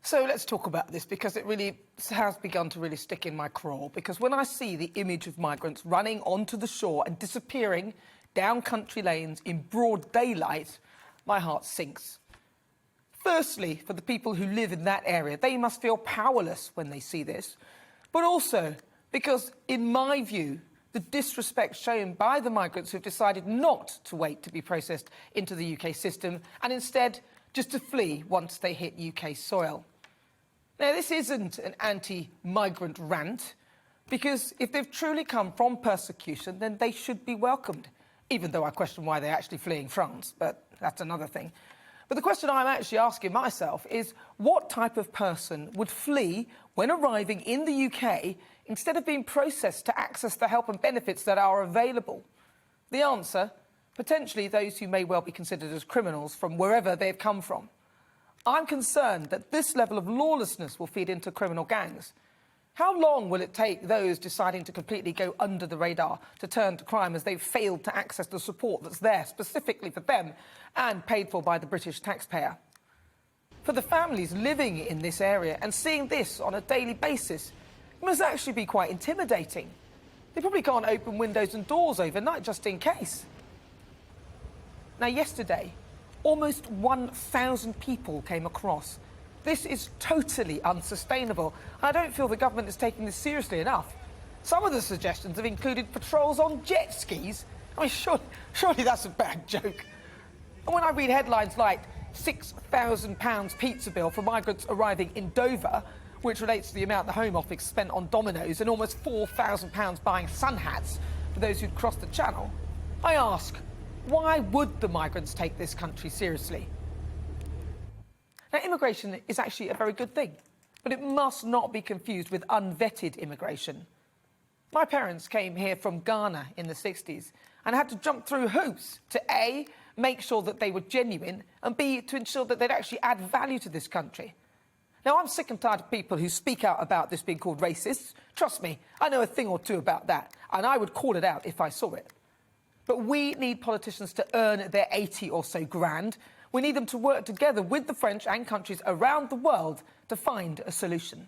So let's talk about this, because it really has begun to really stick in my craw. Because when I see the image of migrants running onto the shore and disappearing down country lanes in broad daylight, my heart sinks. Firstly, for the people who live in that area, they must feel powerless when they see this. But also because, in my view, the disrespect shown by the migrants who've decided not to wait to be processed into the UK system and instead just to flee once they hit UK soil. Now, this isn't an anti-migrant rant, because if they've truly come from persecution, then they should be welcomed, even though I question why they're actually fleeing France, but that's another thing. But the question I'm actually asking myself is, what type of person would flee when arriving in the UK instead of being processed to access the help and benefits that are available? The answer, potentially those who may well be considered as criminals from wherever they've come from. I'm concerned that this level of lawlessness will feed into criminal gangs. How long will it take those deciding to completely go under the radar to turn to crime as they've failed to access the support that's there specifically for them and paid for by the British taxpayer? For the families living in this area and seeing this on a daily basis, it must actually be quite intimidating. They probably can't open windows and doors overnight just in case. Now, yesterday, almost 1,000 people came across. This is totally unsustainable. I don't feel the government is taking this seriously enough. Some of the suggestions have included patrols on jet skis. I mean, surely that's a bad joke. And when I read headlines like £6,000 pizza bill for migrants arriving in Dover, which relates to the amount the Home Office spent on Domino's, and almost £4,000 buying sun hats for those who'd crossed the Channel, I ask, why would the migrants take this country seriously? Now, immigration is actually a very good thing, but it must not be confused with unvetted immigration. My parents came here from Ghana in the 60s and had to jump through hoops to A, make sure that they were genuine, and B, to ensure that they'd actually add value to this country. Now, I'm sick and tired of people who speak out about this being called racists. Trust me, I know a thing or two about that, and I would call it out if I saw it. But we need politicians to earn their 80 or so grand. We need them to work together with the French and countries around the world to find a solution.